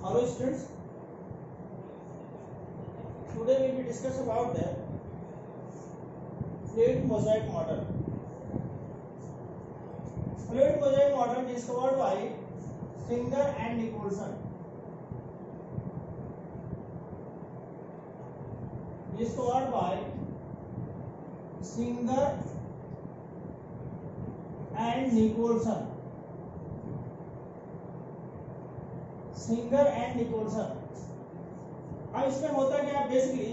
Hello students, today we will discuss about the fluid mosaic model. Fluid mosaic model discovered by Singer and Nicholson. Discovered by Singer and Nicholson. Singer and Nicholson. अब इसमें होता क्या, basically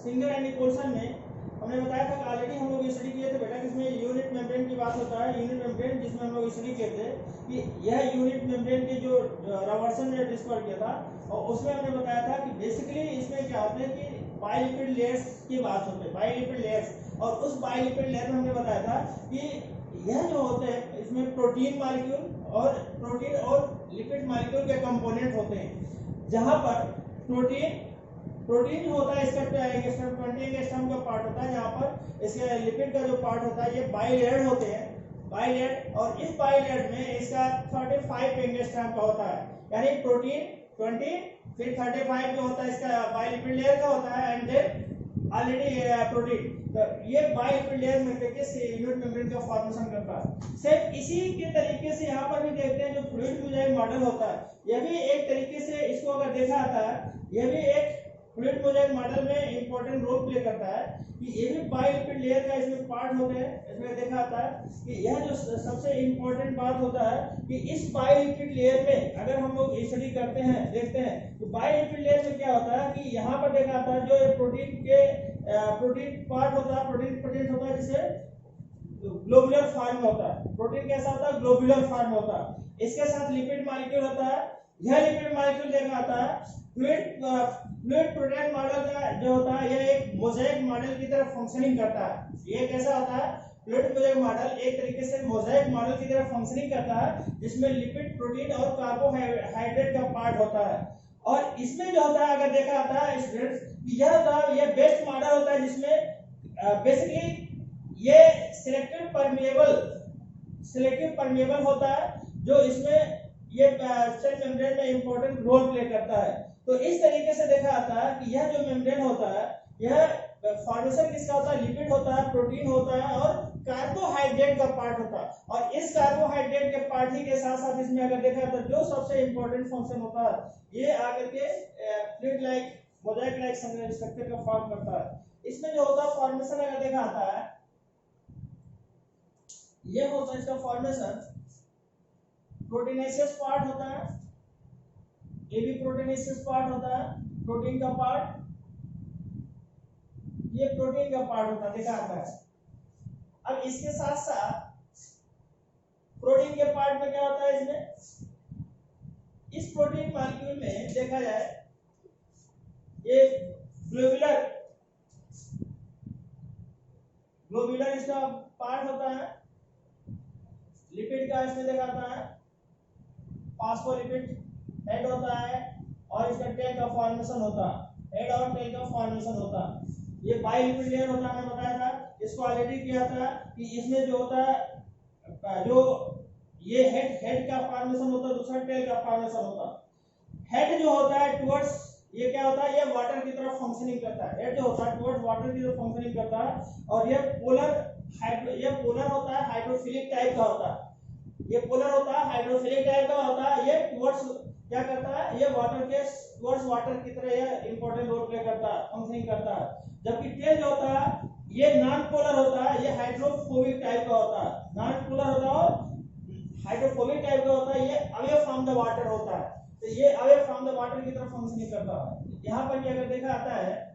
singer and Nicolson में हमने बताया था कि already हम लोग स्टडी किए थे बेटा, इसमें यूनिट मेम्ब्रेन की बात होता है। यूनिट मेम्ब्रेन जिसमें हम लोग स्टडी किए थे कि यह यूनिट मेम्ब्रेन के जो रॉबर्टसन ने डिस्कवर किया था, और उसमें हमने बताया था कि बेसिकली इसमें क्या होता है कि बाइलिपिड लेयर्स की बात होती है, बाइलिपिड लेयर्स। और उस बाइलिपिड लेयर में हमने बताया था कि यह जो होते हैं इसमें प्रोटीन मॉलिक्यूल और लिपिड मॉलिक्यूल के कंपोनेंट होते हैं, जहां पर प्रोटीन जो होता है इसका 20 एंगस्ट्रॉम का पार्ट होता है, जहां पर इसके लिपिड का जो पार्ट होता है ये बाइलेयर्ड होते हैं, बाइलेयर्ड। और इस बाइलेयर्ड में इसका 35 एंगस्ट्रॉम का होता है, यानी प्रोटीन 20 फिर 35 जो होता है इसका बाइलिपिड लेयर का होता है, एंड देन ऑलरेडी प्रोटीन। तो ये बाइलिपिड लेयर में से यूनिट मेम्ब्रेन का फॉर्मेशन करता है। सेम इसी के तरीके से यहाँ पर भी देखते हैं जो फ्लूइड मोज़ाइक मॉडल होता है, यह भी एक तरीके से इसको अगर देखा जाता है, यह भी एक फ्लूइड मोज़ाइक मॉडल में इंपॉर्टेंट रोल प्ले करता है कि ये भी बाइलिपिड लेयर का इसमें पार्ट होते हैं। इसमें देखा जाता है कि यह जो सबसे इंपॉर्टेंट बात होता है कि इस बाइलिपिड लेयर में अगर हम लोग स्टडी करते हैं, देखते हैं तो बाइलिपिड लेयर में क्या होता है कि यहाँ पर देखा जाता है जो प्रोटीन पार्ट होता है, प्रोटीन होता है जिसे ग्लोबुलर फॉर्म होता है। प्रोटीन कैसा होता है? ग्लोबुलर फॉर्म होता है। इसके साथ लिपिड मॉलिक्यूल होता है। यह लिपिड मॉलिक्यूल देखा जाता है फ्लूइड प्रोटीन मॉडल का जो होता है यह एक मोज़ाइक मॉडल की तरह फंक्शनिंग करता है। ये कैसा होता है? फ्लूइड मोज़ाइक मॉडल एक तरीके से मोज़ाइक मॉडल की तरह फंक्शनिंग करता है, जिसमें लिपिड, प्रोटीन और कार्बोहाइड्रेट का पार्ट होता है। और इसमें जो होता है अगर देखा जाता है स्टूडेंट्स, यह बेस्ट मॉडल होता है जिसमें बेसिकली ये सिलेक्टिव परमेबल होता है, जो इसमें ये सेल मेम्ब्रेन में इंपॉर्टेंट रोल प्ले करता है। तो इस तरीके से देखा जाता है कि यह जो मेम्ब्रेन होता है यह फॉर्मेशन किसका होता है? लिपिड होता है, प्रोटीन होता है और कार्बोहाइड्रेट का पार्ट होता है। और इस कार्बोहाइड्रेट के पार्ट ही के साथ साथ इसमें अगर देखा जाए तो जो सबसे इंपॉर्टेंट फंक्शन होता है ये आकर के fluid like mosaic like structure का फॉर्म करता है। इसमें जो होता है फॉर्मेशन अगर देखा जाता है, ये होता है इसका फॉर्मेशन, प्रोटीनेशियस पार्ट होता है, ये भी प्रोटीनेशियस पार्ट होता है, प्रोटीन का पार्ट, ये प्रोटीन का पार्ट होता है, देखा जाता है। अब इसके साथ साथ प्रोटीन के पार्ट में क्या होता है? इसमें इस प्रोटीन मॉलिक्यूल में देखा जाए ये ग्लोबुलर इसका पार्ट होता है, लिपिड का इसमें देखा जाता है, फास्फोलिपिड हेड होता है और इसका टेल का फॉर्मेशन होता है, हेड और टेल का फॉर्मेशन होता है। ये बाइलिपिड लेयर होता है, मैंने बताया था, इसको ऑलरेडी किया था कि इसमें जो होता है जो ये हेड का फॉर्मेशन होता है, दूसरा टेल का फॉर्मेशन होता है। हेड जो होता है टुवर्ड्स, ये क्या होता है? ये वाटर की तरफ फंक्शनिंग करता है। हेड जो होता है टुवर्ड्स वाटर की तरफ फंक्शनिंग करता है। और ये पोलर होता है, हाइड्रोफिलिक टाइप का होता है। ये पोलर होता है, हाइड्रोफिलिक टाइप का होता है। ये टुवर्ड्स क्या करता है? ये वाटर के टुवर्ड्स वाटर की तरह ये इंपॉर्टेंट रोल प्ले करता है, फंक्शनिंग करता है। जबकि टेल जो होता है ये नॉन पोलर होता है, ये हाइड्रोफोबिक टाइप का होता है। नॉन पोलर होता है और हाइड्रोफोबिक टाइप का होता है, ये अवे फ्रॉम द वाटर होता है। तो ये अवे फ्रॉम द वाटर की तरफ फंक्शनिंग करता है। यहाँ पर भी अगर देखा जाता है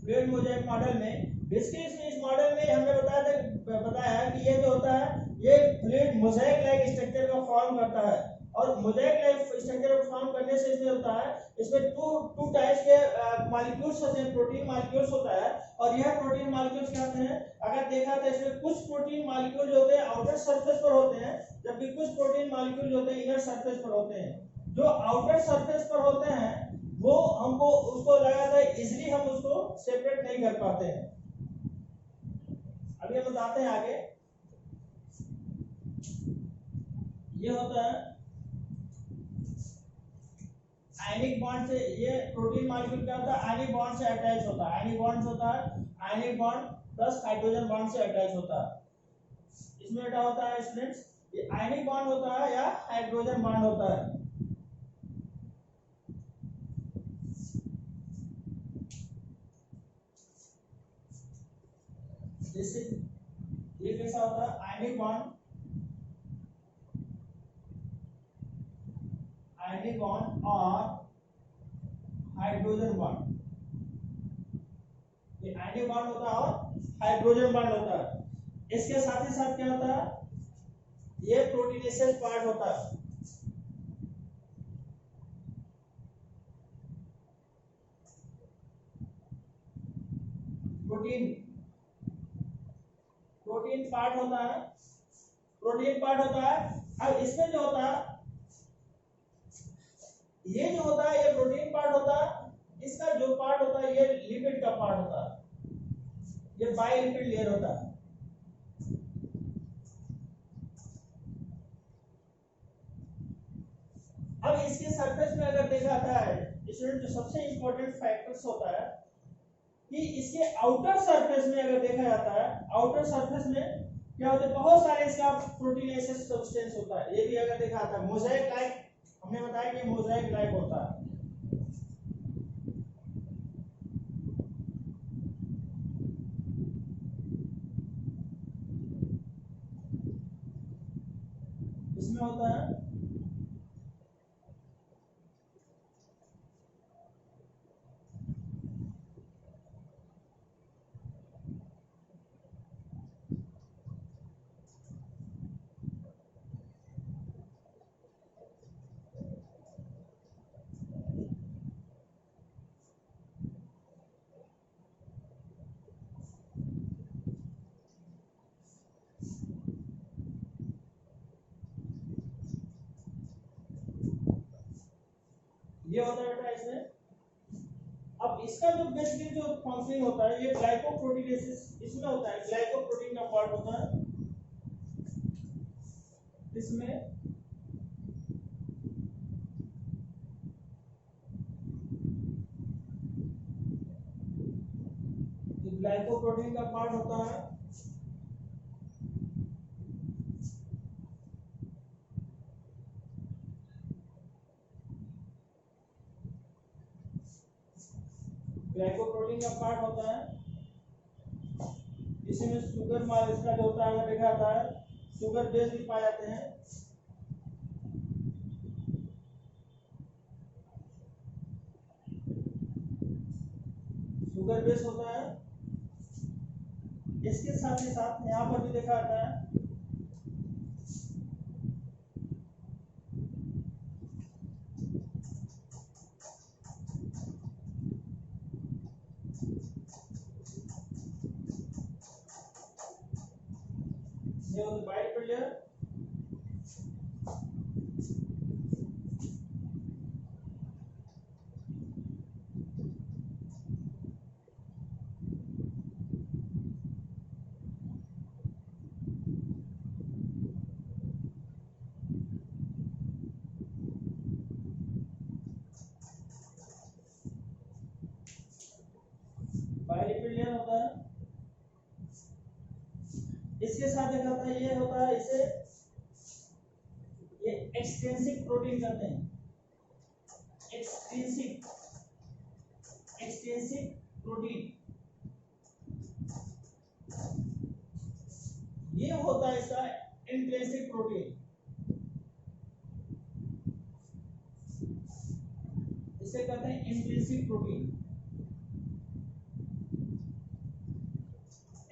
फ्लूइड मोज़ाइक मॉडल में, बेसिकली इस मॉडल में हमने बताया कि ये जो होता है ये फ्लूइड मोज़ाइक लाइक स्ट्रक्चर का फॉर्म करता है। और मोज़ाइक लाइक स्ट्रक्चर को फॉर्म करने से इसमें होता है, इसमें टू टाइप्स के मॉलिक्यूल्स होते हैं, प्रोटीन मॉलिक्यूल्स होता है। और यह प्रोटीन मॉलिक्यूल्स क्या होते हैं? अगर देखा तो इसमें कुछ प्रोटीन मॉलिक्यूल जो होते हैं आउटर सरफेस पर होते हैं, जबकि कुछ प्रोटीन मॉलिक्यूल जो होते हैं इनर सरफेस पर होते हैं। जो आउटर सरफेस पर होते हैं वो हमको उसको लगा था इजीली हम उसको सेपरेट नहीं कर पाते हैं। अभी हम बताते हैं आगे। ये होता है आयनिक बॉन्ड से, ये प्रोटीन मॉलिक्यूल क्या होता है, आयनिक बॉन्ड से अटैच होता है। आयनिक बॉन्ड होता है, ionic bond plus hydrogen bond से अटैच होता है। इसमें क्या होता है स्टूडेंट्स, ये आयनिक बॉन्ड होता है या हाइड्रोजन बॉन्ड होता है। जैसे ये कैसा होता है, आयनिक बॉन्ड, आयनिक बॉन्ड और हाइड्रोजन बॉन्ड, ये आयनिक बॉन्ड होता है और हाइड्रोजन बॉन्ड होता है। इसके साथ ही साथ क्या होता है, ये प्रोटीनेशियस पार्ट होता है। प्रोटीन, प्रोटीन पार्ट होता है, प्रोटीन पार्ट होता है। अब इसमें जो होता है, ये जो होता है ये प्रोटीन पार्ट होता है, इसका जो पार्ट होता है ये लिपिड का पार्ट होता है, ये बाइलिपिड लेयर होता है। अब इसके सरफेस में अगर देखा जाता है स्टूडेंट, जो सबसे इंपॉर्टेंट फैक्टर्स होता है कि इसके आउटर सरफेस में अगर देखा जाता है, आउटर सरफेस में क्या होता है, बहुत सारे इसका प्रोटीनेशियस सब्सटेंस होता है। ये भी अगर देखा जाता है मोज़ेक लाइक, हमने बताया कि मोज़ेक लाइक होता है। इसमें होता है ये होता है बेटा इसमें। अब इसका जो बेसिकली जो फंक्शनिंग होता है, ये ग्लाइकोप्रोटीनेसिस इसमें होता है, ग्लाइकोप्रोटीन का पार्ट होता है इसमें। ग्लाइकोप्रोटीन का पार्ट होता है, ग्लाइकोप्रोटीन का पार्ट होता है। इसमें शुगर माल इसका जो होता है देखा जाता है, शुगर बेस भी पाए जाते हैं। शुगर बेस होता है। इसके साथ ही साथ यहाँ पर भी देखा जाता है ये होता है बाइलिपिड लेयर। बाइलिपिड लेयर होता है। इसके साथ देखा जाता है ये होता है, इसे ये एक्सट्रिंसिक प्रोटीन कहते हैं, एक्सट्रिंसिक, एक्सट्रिंसिक प्रोटीन। ये होता है इसका इंट्रिंसिक प्रोटीन, इसे कहते हैं intrinsic protein,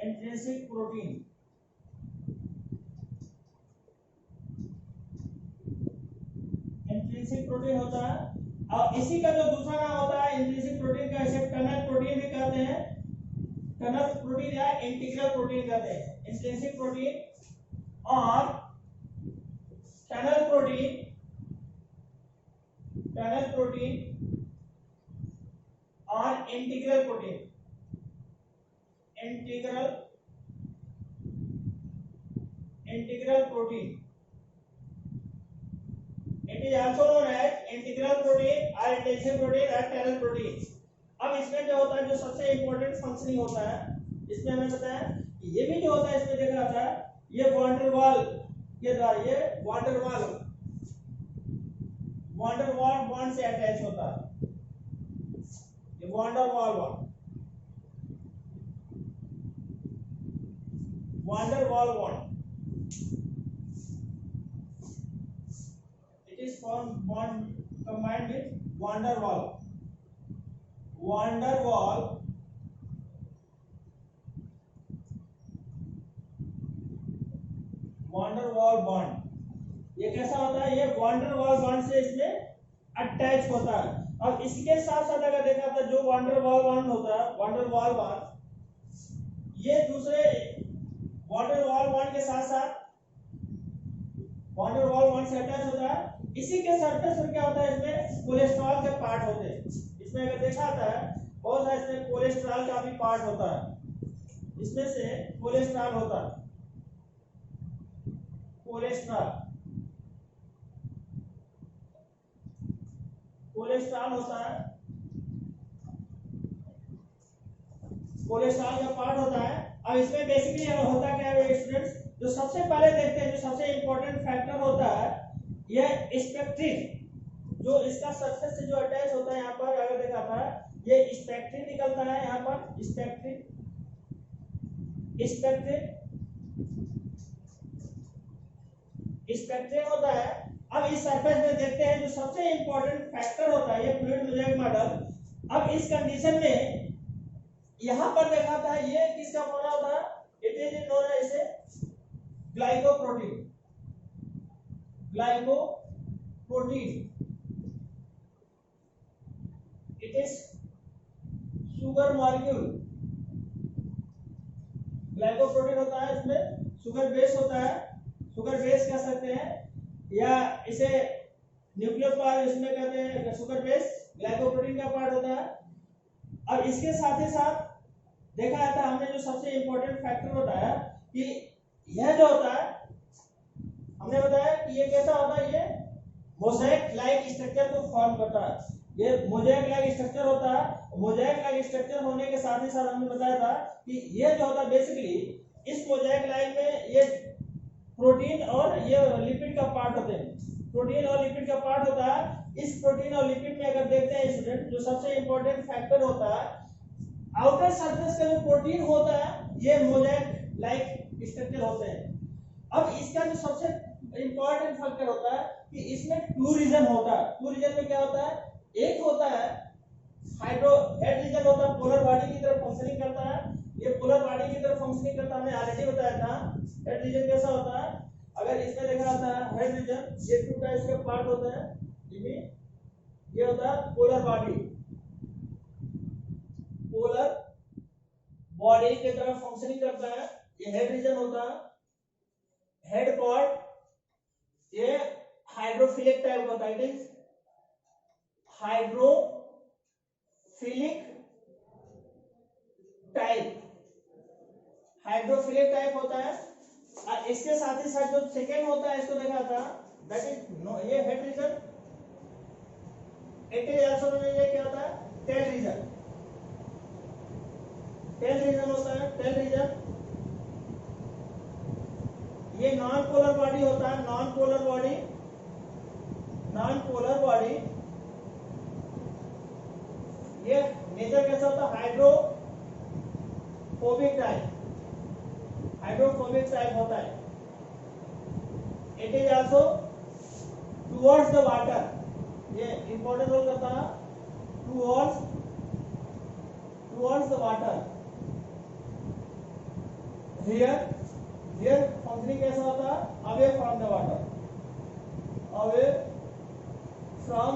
intrinsic protein. Intrinsic protein होता है। और इसी का जो दूसरा नाम होता है इंट्रिंसिक प्रोटीन का, इसे टनल प्रोटीन भी कहते हैं, टनल प्रोटीन या इंटीग्रल प्रोटीन कहते हैं। इंट्रिंसिक प्रोटीन और टनल प्रोटीन, टनल प्रोटीन और integral protein, integral, integral protein. It is also known as integral protein और इंटेंसिव प्रोटीन और टनल प्रोटीन। अब इसमें जो होता है, जो सबसे इंपॉर्टेंट फंक्शनिंग होता है इसमें हमें पता है कि ये भी जो होता है इसमें देख रहा था, ये वॉन डेर वाल के द्वारा, ये वॉन डेर वाल बॉन्ड से अटैच होता है, ये van der Waals bond, van der Waals bond, it is formed bond combined with van der Waal bond. ये कैसा होता है, ये van der Waal बॉन्ड से इसमें अटैच होता है। अब इसके साथ साथ अगर देखा तो जो van der Waal बॉन्ड होता है, van der Waal बॉन्ड, ये दूसरे van der Waal बॉन्ड के साथ साथ van der Waal बॉन्ड से अटैच होता है। इसी के सरफेस पर क्या होता है, इसमें कोलेस्ट्रॉल के पार्ट होते हैं। इसमें अगर देखा जाता है बहुत सारे इसमें कोलेस्ट्रॉल का भी पार्ट होता है, इसमें से कोलेस्ट्रॉल होता है, कोलेस्ट्रॉल होता है, कोलेस्ट्रॉल का पार्ट होता है। अब इसमें बेसिकली होता क्या है स्टूडेंट्स, जो सबसे पहले देखते हैं, जो सबसे इंपॉर्टेंट फैक्टर होता है यह स्पेक्ट्रिन, जो इसका सरफेस से जो अटैच होता है, यहाँ पर अगर देखा था ये स्पेक्ट्रिन निकलता है, यहाँ पर स्पेक्ट्रिन होता है। अब इस सरफेस में देखते हैं जो सबसे इंपॉर्टेंट फैक्टर होता है, ये फ्लूइड मोज़ेक मॉडल। अब इस कंडीशन में यहाँ पर देखा था ये किसका बना होता है, it is known as glycoprotein, it is sugar molecule, glycoprotein होता है, इसमें शुगर बेस होता है, शुगर बेस कह सकते हैं या इसे न्यूक्लियोफाइल इसमें कहते हैं, शुगर बेस ग्लाइकोप्रोटीन का पार्ट होता है। अब इसके साथ ही साथ देखा जाता है हमने जो सबसे इंपॉर्टेंट फैक्टर होता है कि यह जो होता है, हमने बताया कि ये कैसा होता है, ये मोज़ेक लाइक स्ट्रक्चर को फॉर्म करता है, ये मोज़ेक लाइक स्ट्रक्चर होता है। मोज़ेक लाइक स्ट्रक्चर होने के साथ ही साथ हमने बताया था कि ये जो होता है बेसिकली इस मोज़ेक लाइक में ये प्रोटीन और ये लिपिड का पार्ट होते हैं, प्रोटीन और लिपिड का पार्ट होता है। इस प्रोटीन और लिपिड में अगर देखते हैं स्टूडेंट, जो सबसे इंपॉर्टेंट फैक्टर होता है, आउटर सरफेस का जो प्रोटीन होता है ये मोज़ेक लाइक स्ट्रक्चर होते हैं। अब इसका जो सबसे इंपॉर्टेंट फैक्टर होता है कि इसमें टू रीजन होता है। टू रीजन में क्या होता है, एक होता है हाइड्रो हेड रीजन होता है, पोलर बॉडी की तरफ फंक्शनिंग करता है, ये पोलर बॉडी की तरफ फंक्शनिंग करता है, हमने ऑलरेडी बताया था। हेड रीजन कैसा होता है, अगर इसमें देखा जाता है हेड रीजन, ये टू टाइप्स का पार्ट होता है, ये होता है पोलर बॉडी की तरफ फंक्शनिंग करता है, ये हेड रीजन होता है। हेड पार्ट ये हाइड्रोफिलिक टाइप होता है, इट इज हाइड्रोफिलिक टाइप होता है। और इसके साथ ही साथ जो सेकेंड होता है, इसको देखा था, दैट इज नो, ये head region, it is also known, ये क्या होता है, टेल रीजन होता है, टेल रीजन। ये नॉन पोलर बॉडी होता है, नॉन पोलर बॉडी ये नेचर कैसा होता है, हाइड्रोफोबिक टाइप होता है। It is also towards the water, ये इंपॉर्टेंट रोल करता है, towards the water. Here functioning कैसा होता है, अवे फ्रॉम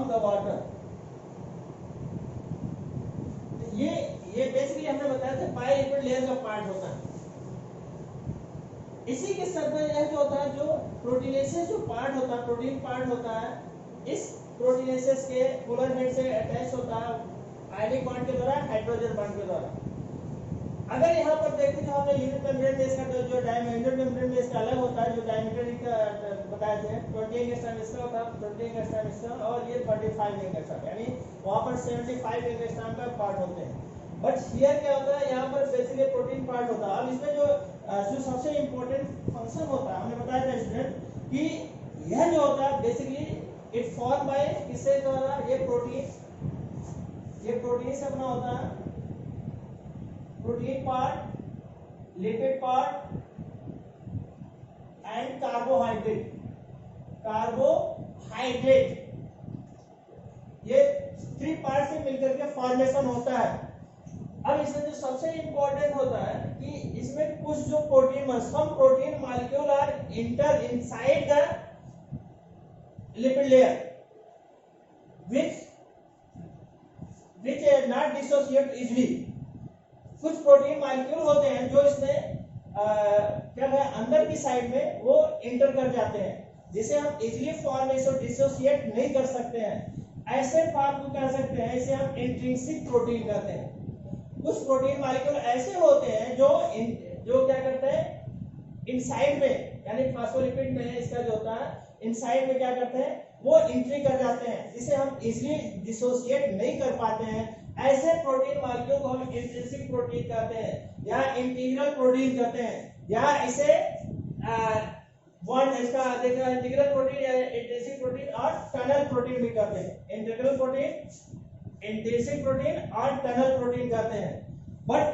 द वाटर। ये बेसिकली हमने बताया था बायलिपिड लेयर का पार्ट होता है। इसी के साथ में यह जो होता है, जो प्रोटीनेसिस जो पार्ट होता है, प्रोटीन पार्ट होता है, इस प्रोटीनेसिस के पोलर हेड से अटैच होता है आयनिक बॉन्ड के द्वारा, हाइड्रोजन बॉन्ड के द्वारा। अगर यहाँ पर देखें तो हमने यूनिट मेम्ब्रेन में इसका जो डायमीटर मेम्ब्रेन में इसका अलग होता है, जो डायमीटर का बताए थे 20 एंगस्ट्रॉम इसका होता है, 20 एंगस्ट्रॉम इसका, और ये 35 एंगस्ट्रॉम, यानी वहाँ पर 75 एंगस्ट्रॉम का पार्ट होते हैं। बट हियर क्या होता है, यहाँ पर बेसिकली प्रोटीन पार्ट होता है। अब इसमें जो सबसे इम्पोर्टेंट फंक्शन होता है, हमने बताया था स्टूडेंट कि यह जो होता है बेसिकली इट फॉर्म बाय किससे द्वारा, ये प्रोटीन से बना होता है, protein part, lipid part and carbohydrate. ये 3 पार्ट से मिलकर के फॉर्मेशन होता है। अब इसमें जो सबसे इंपॉर्टेंट होता है कि इसमें कुछ जो some protein molecule are enter inside the lipid layer which not dissociate easily। कुछ प्रोटीन मॉलिक्यूल होते हैं जो इसमें क्या है, अंदर की साइड में वो इंटर कर जाते हैं, जिसे हम इजीली फॉर्मेशन डिसोसिएट नहीं कर सकते हैं। ऐसे फॉर्म को कह सकते हैं, इसे हम इंट्रिंसिक प्रोटीन कहते हैं। कुछ प्रोटीन मॉलिक्यूल ऐसे होते हैं जो क्या करते हैं, इनसाइड में, यानी फास्फोलिपिड में इसका जो होता है इनसाइड में क्या करते हैं, वो एंट्री कर जाते हैं, जिसे हम इजीली डिसोसिएट नहीं कर पाते हैं। ऐसे प्रोटीन मॉलिक्यूल को हम इंट्रिंसिक प्रोटीन कहते हैं या इंटीग्रल प्रोटीन कहते हैं, या इसे इसका देखा इंटीग्रल प्रोटीन या इंट्रिंसिक प्रोटीन और टनल प्रोटीन भी कहते हैं। इंटीग्रल प्रोटीन, इंट्रिंसिक प्रोटीन और टनल प्रोटीन कहते हैं। बट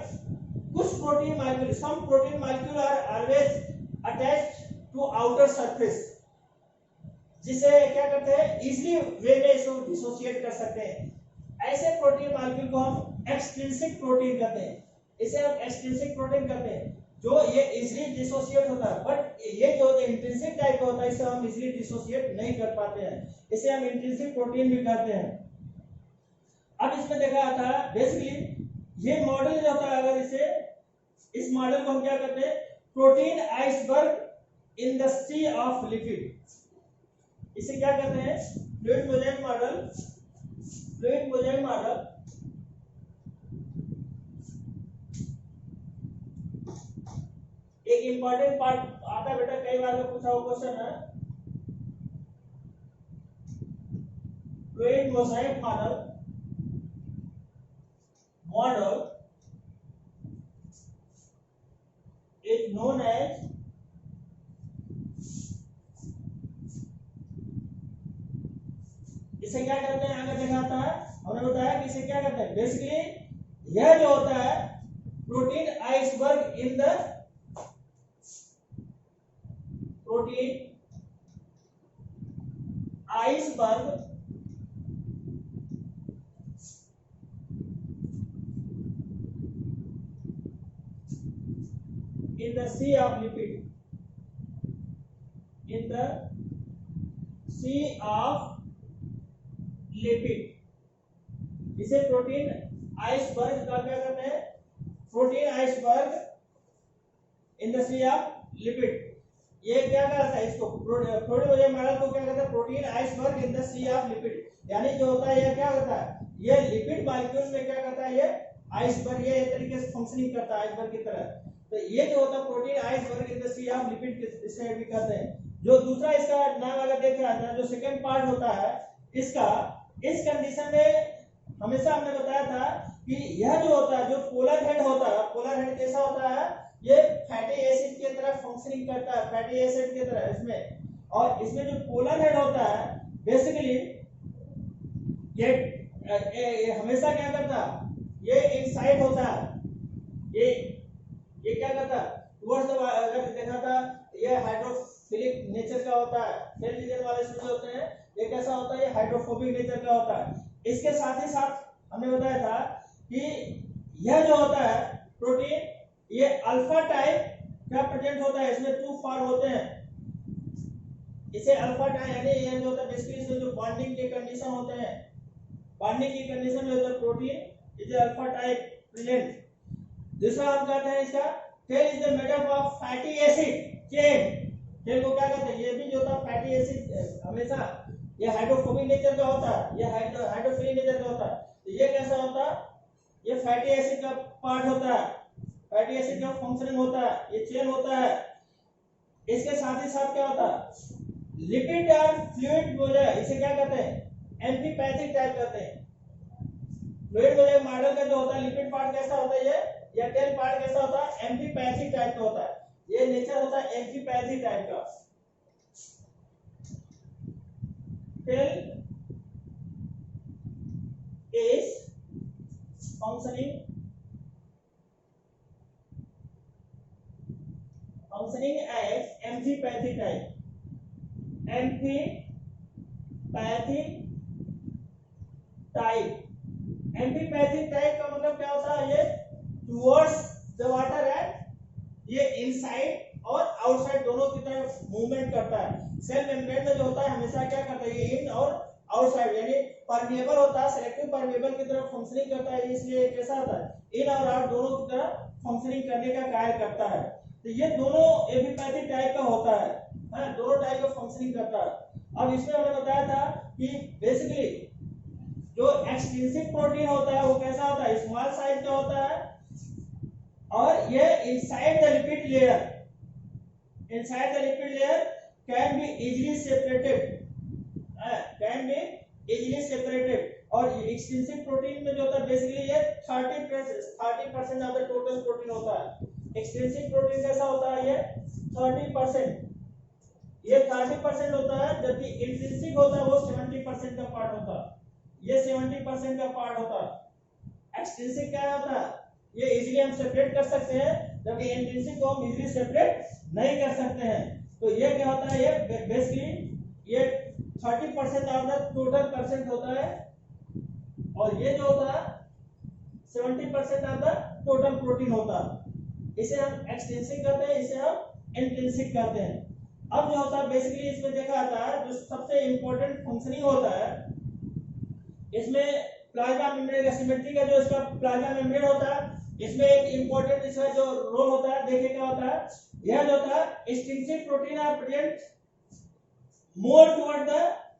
कुछ protein molecule, some protein molecule are always attached to outer surface, जिसे क्या करते हैं, इजीली वे में इसको डिसोसिएट कर सकते हैं। ऐसे प्रोटीन मॉलिक्यूल को हम एक्सट्रिंसिक प्रोटीन कहते हैं। इसे हम एक्सट्रिंसिक प्रोटीन कहते हैं, जो ये इजीली डिसोसिएट होता है। बट ये जो इंट्रिंसिक टाइप का होता है, इसे हम इजीली डिसोसिएट नहीं कर पाते हैं, इसे हम इंट्रिंसिक प्रोटीन भी कहते हैं। अब इसमें देखा जाता है बेसिकली ये मॉडल जो होता है, अगर इस मॉडल को हम क्या कहते हैं, protein iceberg in the sea of lipid. इसे क्या कहते हैं, fluid mosaic model. Fluid mosaic model एक इंपॉर्टेंट पार्ट आता है बेटा, कई बार में पूछा हुआ क्वेश्चन है। Fluid mosaic model is known as इसे क्या करते हैं, आगे दिखाता है, हमने बताया कि इसे क्या करते हैं, बेसिकली यह जो होता है protein iceberg in the sea of lipid, in the sea of lipid। इसे प्रोटीन आइसबर्ग का क्या कहते हैं, protein iceberg in the sea of lipid. ये क्या कहता है, इसको फ्लूइड मोज़ेक मॉडल को क्या कहता है, protein iceberg in the sea of lipid. यानी जो होता है ये क्या होता है, ये लिपिड मॉलिक्यूल में क्या करता है, ये आइसबर्ग ये तरीके से फंक्शनिंग करता है आइसबर्ग की तरह। तो ये जो होता है protein iceberg in the sea of lipid, इसे भी कहते हैं। जो दूसरा इसका नाम अगर देख रहा था, जो सेकंड पार्ट होता है इसका, इस कंडीशन में हमेशा हमने बताया था कि यह जो होता है, जो पोलर हेड होता है, पोलर हेड कैसा होता है, ये फैटी एसिड की तरह फंक्शनिंग करता है, फैटी एसिड की तरह इसमें। और इसमें जो पोलर हेड होता है बेसिकली ये हमेशा क्या करता है, ये इनसाइड होता है, ये क्या करता है टुवर्ड्स द, अगर देखा था ये हाइड्रोफिलिक नेचर का होता है, सेल लीजन वाले स्टूडेंट होते हैं, ये कैसा होता है, ये हाइड्रोफोबिक नेचर का होता है। इसके साथ ही साथ हमने बताया था कि यह जो होता है प्रोटीन, ये अल्फा टाइप का प्रेजेंट होता है, इसमें 2 फॉर्म होते हैं। इसे अल्फा टाइप यानी ये जो होता है बेसिकली इसमें जो बॉन्डिंग के कंडीशन होते हैं, बॉन्डिंग की कंडीशन में होता है protein is alpha type present. दूसरा हम कहते हैं इसका tail is the made up of fatty acid chain. Chain को क्या कहते हैं, ये भी जो होता है फैटी एसिड हमेशा ये हाइड्रोफोबिक नेचर का होता है, ये हाइड्रोफिलिक नेचर का होता है। तो ये कैसा होता है, ये फैटी एसिड का पार्ट होता है। फैटी एसिड का फंक्शनिंग होता है, ये चेन होता है। इसके साथ ही साथ क्या होता है, लिपिड और फ्लूइड जो है इसे क्या कहते हैं, एम्फीपैथिक टाइप कहते हैं। फ्लूइड जो मॉडल का जो होता है लिपिड पार्ट कैसा होता है, ये या टेल पार्ट कैसा होता है, एम्फीपैथिक टाइप का होता है। ये नेचर होता है एम्फीपैथिक टाइप का। Tail is functioning as amphipathic type. Amphipathic type का मतलब क्या होता है, ये towards the water and ये इनसाइड और आउटसाइड दोनों की तरफ मूवमेंट करता है। सेल मेम्ब्रेन में जो होता है हमेशा क्या करता है, ये इन और आउटसाइड यानी परमेबल होता है, सेलेक्टिव परमेबल की तरफ फंक्शनिंग करता है, इसलिए कैसा होता है, इन और आउट दोनों की तरफ फंक्शनिंग करने का कार्य करता है। तो ये दोनों एपिपैथिक टाइप का होता है, दोनों टाइप का फंक्शनिंग करता है। अब इसमें हमने बताया था कि बेसिकली जो एक्सट्रिंसिक प्रोटीन होता है वो कैसा होता है, स्मॉल साइज का होता है, और ये inside the lipid layer can be easily separated, और एक्सट्रिंसिक प्रोटीन में जो होता है बेसिकली ये 30% ऑफ द टोटल प्रोटीन होता है। एक्सट्रिंसिक प्रोटीन कैसा होता है, ये 30% होता है, जबकि इंट्रिंसिक होता है वो 70% का पार्ट होता है, ये 70% का पार्ट होता है। एक्सट्रिंसिक क्या होता है, ये इजीली हम सेपरेट कर सकते हैं, जबकि इंट्रिंसिक को हम इजीली सेपरेट नहीं कर सकते हैं। तो ये क्या होता है, ये बेसिकली ये 30% ऑफ द टोटल परसेंट होता है, और ये जो होता है 70% ऑफ द टोटल प्रोटीन होता है। इसे हम एक्सट्रिंसिक कहते हैं, इसे हम इंट्रिंसिक कहते हैं। अब जो होता है बेसिकली इसमें देखा जाता है, जो सबसे इंपॉर्टेंट फंक्शनिंग होता है इसमें प्लाज्मा मेम्ब्रेन का सिमेट्री का जो इसका प्लाज्मा मेम्ब्रेन होता है, इसमें एक इंपॉर्टेंट इसका जो रोल होता है, देखिए क्या होता है, यह जो होता है extrinsic protein are present more toward the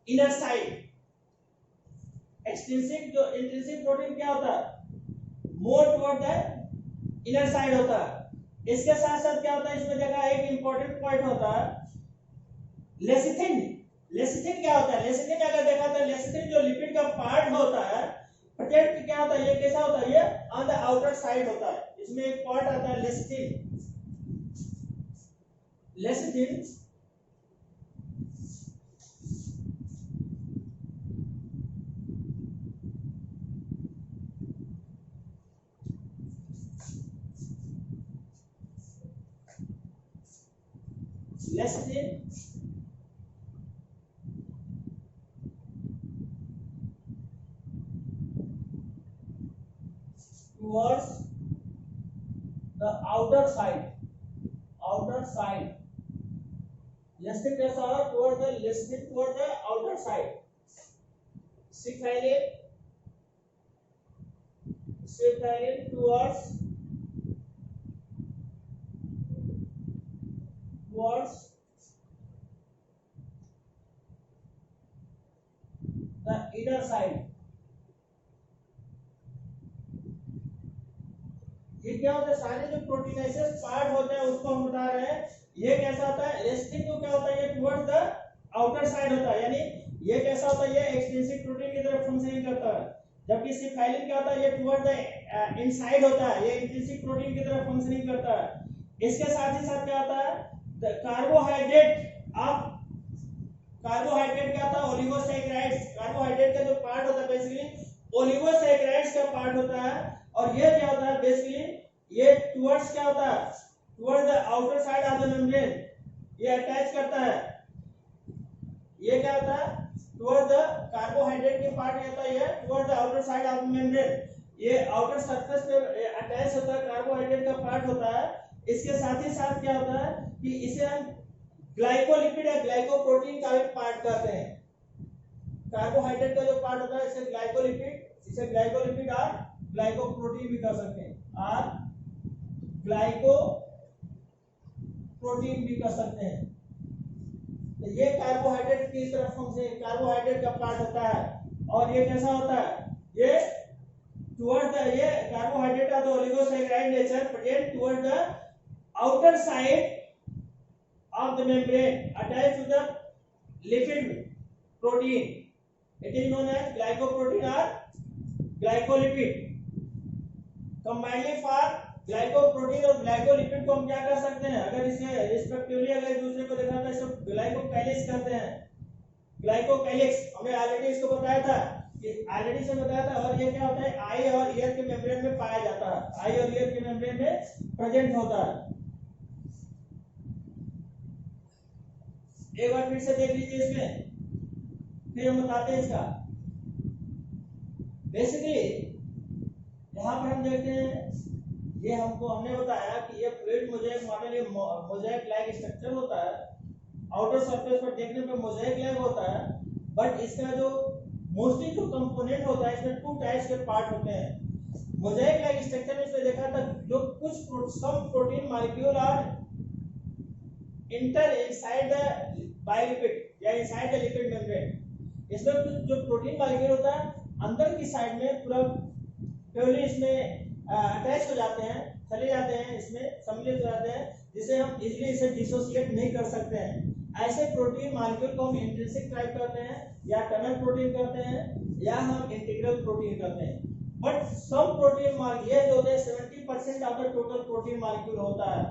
inner side. Intrinsic protein क्या होता है, more toward the inner side होता है। इसके साथ साथ क्या होता है, इसमें देखा एक इंपॉर्टेंट पॉइंट होता है लेसिथिन क्या होता है, लेसिथिन अगर देखा तो लेसिथिन जो लिपिड का पार्ट होता है प्रोटेक्ट क्या होता है, ये कैसा होता है, ये ऑन द आउटर साइड होता है। इसमें एक पार्ट आता है lecithin towards the outer side lecithin कैसा है, towards the outer side। सिक्साइलिन towards the inner side। ये क्या होता है, सारे जो प्रोटीनेसिस पार्ट होते हैं उसको हम बता रहे हैं। ये कैसा होता है, लेसिथिन को क्या होता है, ये टुवर्ड्स द आउटर साइड होता है, यानी ये कैसा होता है, ये एक्सट्रिंसिक प्रोटीन की तरफ फंक्शनिंग करता है, जबकि सिफाइलिन क्या होता है, ये टुवर्ड्स द इनसाइड होता है, ये इंट्रिंसिक प्रोटीन की तरफ फंक्शनिंग करता है। इसके साथ ही साथ क्या होता है, कार्बोहाइड्रेट क्या होता है, ओलिगोसैकेराइड्स। कार्बोहाइड्रेट का जो पार्ट होता है बेसिकली ओलिगोसैकेराइड्स का पार्ट होता है, और ये क्या होता है बेसिकली ये टुवर्ड्स क्या होता है, toward the outer side of the membrane ये अटैच करता है। ये क्या होता है, टुवर्ड द कार्बोहाइड्रेट के पार्ट होता है, ये toward the outer side of the membrane ये आउटर सरफेस पे अटैच होता है, कार्बोहाइड्रेट का पार्ट होता है। इसके साथ ही साथ क्या होता है कि इसे हम ग्लाइकोलिपिड या ग्लाइकोप्रोटीन का भी पार्ट कहते हैं। कार्बोहाइड्रेट का जो पार्ट होता है इसे ग्लाइकोलिपिड और ग्लाइकोप्रोटीन भी कह सकते हैं, और ग्लाइकोप्रोटीन भी कह सकते हैं। तो ये कार्बोहाइड्रेट की तरफ से कार्बोहाइड्रेट का पार्ट होता है, और ये कैसा होता है, ये towards the ये carbohydrate of the oligosaccharide nature present towards the outer side of the membrane attached to the lipid protein. It is known as glycoprotein or glycolipid. Combinedly for glycoprotein और ग्लाइकोलिपिड को हम क्या कर सकते हैं, अगर इसे रिस्पेक्टिवली अगर एक दूसरे को देखा तो इसको ग्लाइकोकैलिक्स कहते हैं. ग्लाइकोकैलिक्स हमने ऑलरेडी इसको बताया था कि ऑलरेडी से बताया था. और ये क्या होता है, आई और ईयर के मेम्ब्रेन में पाया जाता है, आई और ईयर के मेम्ब्रेन में प्रेजेंट होता है. एक बार फिर से देख लीजिए इसमें, फिर हम बताते हैं इसका. बेसिकली यहाँ पर हम देखते हैं, ये हमने बताया कि ये फ्लूइड मोज़ेक मॉडल, ये मोज़ेक लाइक स्ट्रक्चर होता है. आउटर सरफेस पर देखने पे मोज़ेक लाइक होता है, बट इसका जो मोस्टली जो कंपोनेंट होता है, इसमें टू टाइप्स के पार्ट होते हैं. मोज़ेक लाइक स्ट्रक्चर में इसमें देखा था जो कुछ some protein molecule are inter inside the biolipid या इनसाइड द लिपिड मेम्ब्रेन. इसमें कुछ जो प्रोटीन मॉलिक्यूल होता है अंदर की साइड में पूरा प्योरली इसमें अटैच हो जाते हैं, चले जाते हैं, इसमें सम्मिलित हो जाते हैं, जिसे हम इजीली इसे डिसोसिएट नहीं कर सकते हैं. ऐसे प्रोटीन मॉलिक्यूल को हम इंट्रिंसिक टाइप कहते हैं, या टनल प्रोटीन कहते हैं, या हम इंटीग्रल प्रोटीन कहते हैं. बट सम प्रोटीन मॉलिक्यूल ये जो होते हैं 70% of the total protein molecule होता है,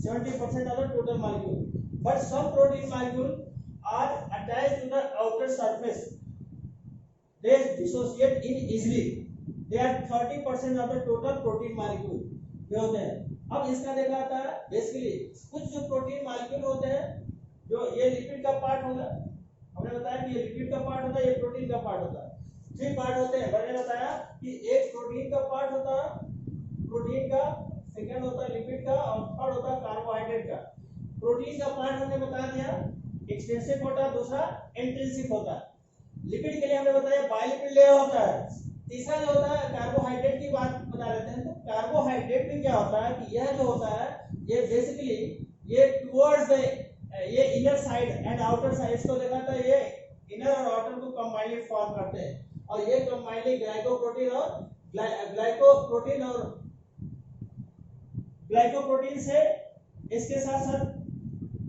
70% of the total molecule. But some protein molecule are attached to the outer surface, they dissociate in easily. They are 30% of the total protein molecule ये होते हैं. अब इसका देखा था बेसिकली कुछ जो प्रोटीन मॉलिक्यूल होते हैं, जो ये लिपिड का पार्ट होगा, हमने बताया कि ये लिपिड का पार्ट होता है, ये प्रोटीन का पार्ट होता है. 3 पार्ट होते हैं. मैंने बताया कि एक प्रोटीन का पार्ट होता है, प्रोटीन का, सेकंड होता है लिपिड का, और थर्ड होता है कार्बोहाइड्रेट का. प्रोटीन का पार्ट हमने बता दिया एक्सटेंसिव होता है, दूसरा इंट्रिंसिक होता है. लिपिड के लिए हमने बताया बायोलिपिड लेयर होता है. तीसरा जो होता है कार्बोहाइड्रेट की बात बता लेते हैं. तो कार्बोहाइड्रेट में क्या होता है कि यह जो होता है ये बेसिकली ये टुवर्ड्स द ये inner side and outer side, इसको देखा था ये इनर और आउटर को कंबाइनली फॉर्म करते हैं. और ये कंबाइनली ग्लाइकोप्रोटीन से इसके साथ साथ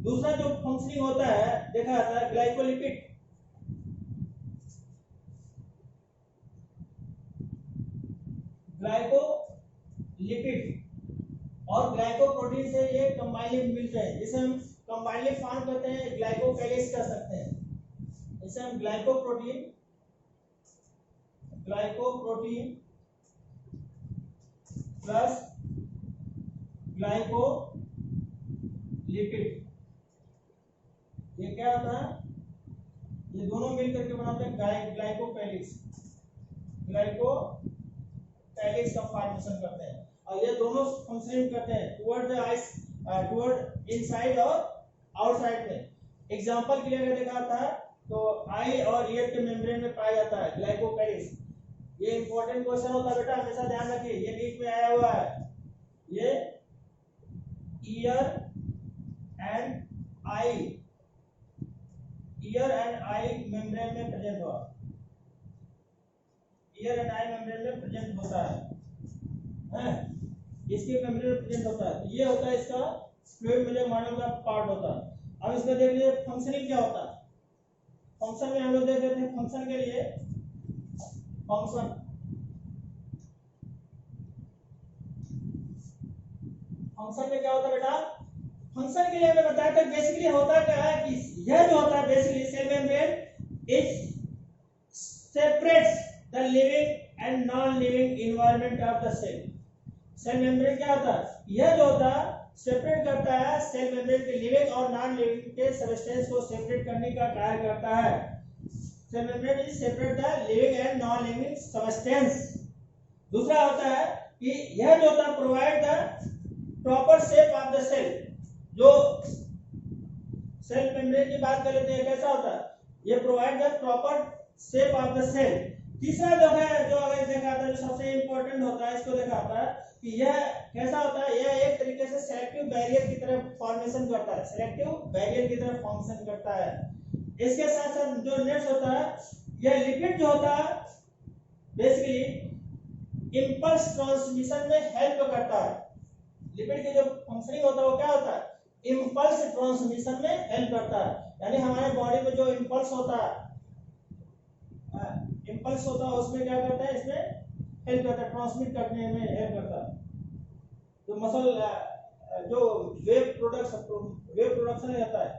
दूसरा जो फंक्शनिंग होता है देखा जाता है ग्लाइकोलिपिड. ग्लाइकोलिपिड और ग्लाइकोप्रोटीन से ये कंबाइनली मिलते हैं, जिसे हम कंबाइनली फॉर्म करते हैं, ग्लाइकोकैलिक्स कर सकते हैं. इसे हम ग्लाइकोप्रोटीन प्लस ग्लाइकोलिपिड, ये क्या होता है, ये दोनों मिलकर के बनाते हैं ग्लाइकोकैलिक्स का फॉर्मेशन करते हैं. और ये दोनों फंक्शनिंग करते हैं टुवर्ड इनसाइड और आउटसाइड में. एग्जांपल के लिए अगर देखा था तो आई और ईयर के मेम्ब्रेन में पाया जाता है ग्लाइकोकैलिक्स. ये इंपॉर्टेंट क्वेश्चन होता है बेटा, हमेशा ध्यान रखिए, ये नीट में आया हुआ है. ये ईयर एंड आई मेम्ब्रेन में प्रेजेंट हुआ, ईयर एंड आई मेम्ब्रेन में प्रेजेंट होता है, इसके मेम्ब्रेन में प्रेजेंट होता है. ये होता है इसका फ्लूइड मोज़ेक मॉडल का पार्ट होता है. अब इसमें देख लीजिए फंक्शनिंग क्या होता है. फंक्शन में हम लोग देख लेते हैं. फंक्शन के लिए फंक्शन में क्या होता है बेटा, फंक्शन के लिए हमें बताया था बेसिकली होता क्या है कि यह जो होता है basically cell membrane is separates the living and non living environment of the cell. Cell membrane क्या होता है, यह जो होता है सेपरेट करता है सेल मेम्ब्रेन के लिविंग और नॉन लिविंग के सब्सटेंस को सेपरेट करने का कार्य करता है. Cell membrane is separate the living and non living substance. दूसरा होता है कि यह जो होता है provide the proper shape of the cell. जो सेल मेम्ब्रेन की बात कर लेते हैं, कैसा होता है, ये provide the proper shape of the cell. तीसरा जो है, जो अगर देखा था, जो सबसे इंपॉर्टेंट होता है, इसको देखा था कि यह कैसा होता है, यह एक तरीके से सेलेक्टिव बैरियर की तरह फॉर्मेशन करता है, सेलेक्टिव बैरियर की तरह फंक्शन करता है. इसके साथ साथ जो नेक्स्ट होता है, यह लिपिड जो होता है बेसिकली इंपल्स ट्रांसमिशन में हेल्प करता है। लिपिड की जो फंक्शनिंग होता है वो क्या होता है, इंपल्स ट्रांसमिशन में हेल्प करता है। यानी हमारे बॉडी में जो इंपल्स होता है उसमें क्या करता है, इसमें हेल्प करता है, ट्रांसमिट करने में हेल्प करता है। तो मसल जो वेव प्रोडक्शन रहता है,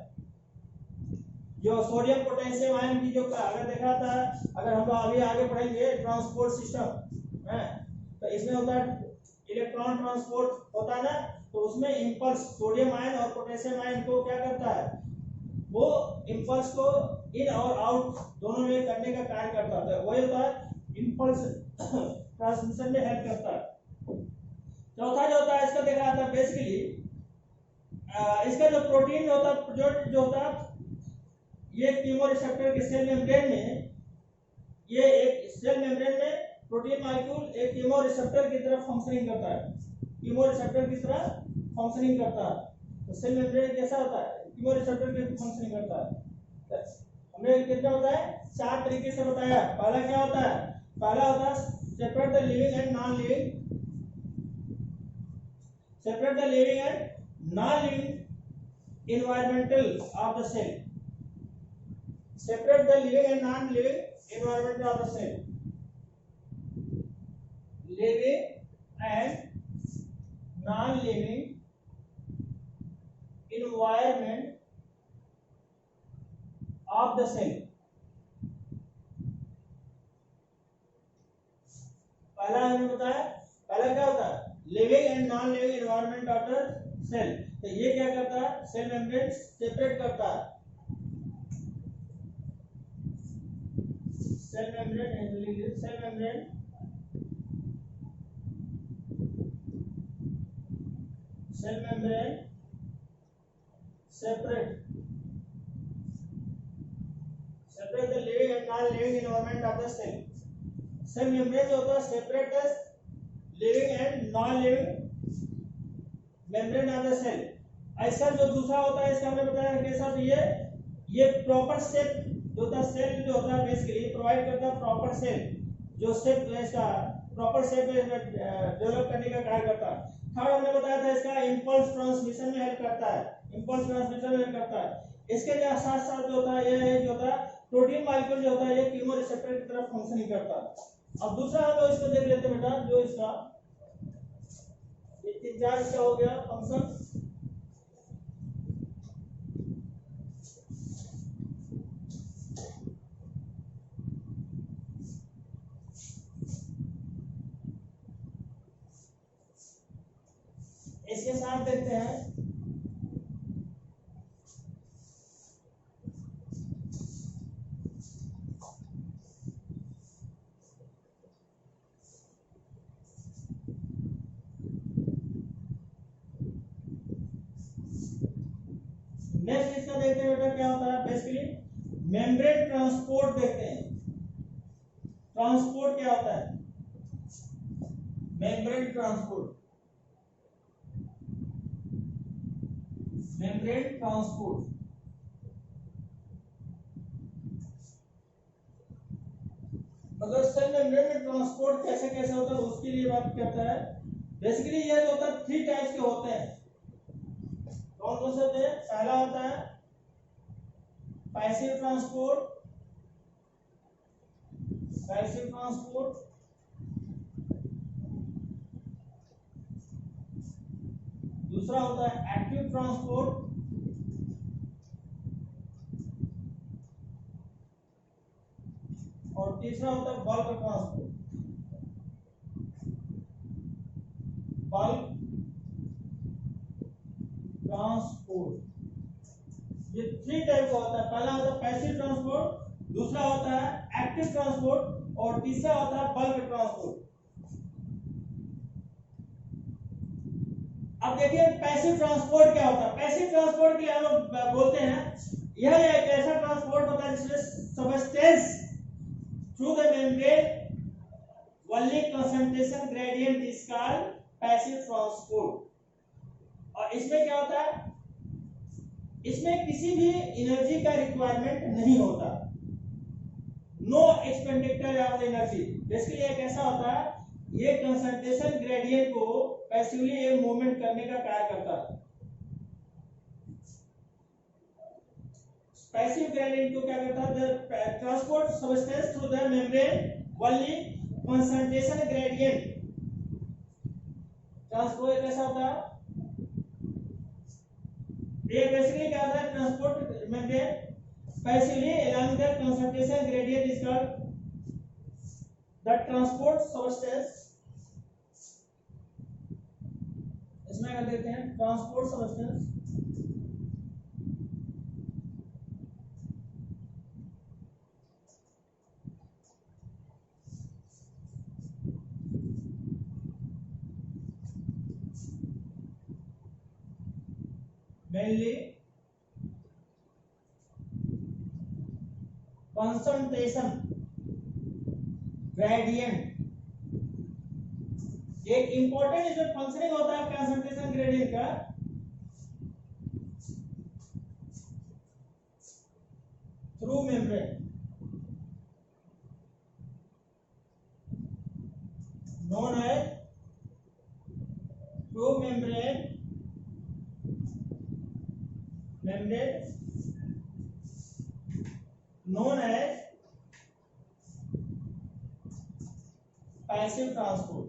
जो सोडियम पोटेशियम आयन की जो अगर देखा था, अगर हम लोग अभी आगे पढ़ेंगे ट्रांसपोर्ट सिस्टम है, तो इसमें होता है इलेक्ट्रॉन ट्रांसपोर्ट होता है ना, तो उसमें इंपल्स सोडियम आयन और पोटेशियम आयन को क्या करता है, वो इंपल्स को इन और आउट दोनों में करने का कार्य करता है। वही होता है इंपल्स ट्रांसमिशन में हेल्प करता है। चौथा जो होता है इसका देखा जाता है बेसिकली इसका जो प्रोटीन होता है जो होता है, ये कीमोरिसेप्टर के सेल मेम्ब्रेन में, ये एक सेल मेम्ब्रेन में प्रोटीन मॉलिक्यूल एक कीमोरिसेप्टर की तरह फंक्शनिंग करता है, कीमोरिसेप्टर की तरह फंक्शनिंग करता है। तो सेल मेम्ब्रेन कैसा होता है, कीमोरिसेप्टर की फंक्शनिंग करता है। हमने कितना होता है, 4 तरीके से बताया। पहला क्या होता है, पहला होता है separate the living and non living, separate the living and non-living environmental of the cell, separate the living and non-living environment of the cell, living and non-living environment of the cell। पहला हमने बताया, पहला क्या होता है, living and non living environment of the cell. तो ये क्या करता है, सेल मेम्ब्रेन सेपरेट करता है, cell membrane separate the living and non living environment of the cell. Cell membrane जो होता है separate the living and non living membrane of the cell. ऐसा जो दूसरा होता है इसका हमने बताया कैसा, तो ये प्रॉपर शेप जो होता है, सेल जो होता है बेसिकली प्रोवाइड करता है प्रॉपर शेप, जो शेप इसका प्रॉपर शेप डेवलप करने का कार्य करता है। थर्ड हमने बताया था इसका इंपल्स ट्रांसमिशन में हेल्प करता है, इंपल्स ट्रांसमिशन में हेल्प करता है। इसके साथ साथ जो होता है ये जो होता है प्रोटीन मॉलिक्यूल जो होता है ये कीमोरिसेप्टर की तरफ फंक्शनिंग करता है। अब दूसरा हम लोग इसको देख लेते हैं बेटा, जो इसका ये 3-4 इसका हो गया फंक्शन। इसके साथ देखते हैं नेक्स्ट, इसका देखते हैं बेटा क्या होता है बेसिकली मेम्ब्रेन ट्रांसपोर्ट देखते हैं। ट्रांसपोर्ट क्या होता है, मेम्ब्रेन ट्रांसपोर्ट, मेम्ब्रेन ट्रांसपोर्ट मतलब सेल मेम्ब्रेन में ट्रांसपोर्ट कैसे कैसे होता है उसके लिए बात करता है। बेसिकली ये जो होता है 3 टाइप्स के होते हैं। कौन कौन से होते हैं, पहला होता है पैसिव ट्रांसपोर्ट, दूसरा होता है एक्टिव ट्रांसपोर्ट, और तीसरा होता है बल्क ट्रांसपोर्ट। ये 3 टाइप का होता है। पहला होता है पैसिव ट्रांसपोर्ट, दूसरा होता है एक्टिव ट्रांसपोर्ट, और तीसरा होता है बल्क ट्रांसपोर्ट। अब देखिए पैसिव ट्रांसपोर्ट क्या होता है। पैसिव ट्रांसपोर्ट के लिए हम लोग बोलते हैं यह एक ऐसा ट्रांसपोर्ट होता है जिसमें substance through the membrane only concentration gradient is called passive transport। और इसमें क्या होता है, इसमें किसी भी एनर्जी का रिक्वायरमेंट नहीं होता, no expenditure of energy. Basically एक ऐसा होता है ये कंसंट्रेशन ग्रेडियंट को पैसिवली एक मूवमेंट करने का कार्य करता है। पैसिव ग्रेडियंट को क्या करता है? The transport substance through the membrane only concentration gradient. Transport कैसा होता है? ये बेसिकली क्या होता है? Transport membrane passively along the concentration gradient is called the transport substance। इसमें कर देते हैं transport substance. Mainly concentration gradient. एक इंपॉर्टेंट इसमें फंक्शनिंग होता है कंसंट्रेशन ग्रेडियंट का। Through membrane known as through membrane known as passive transport।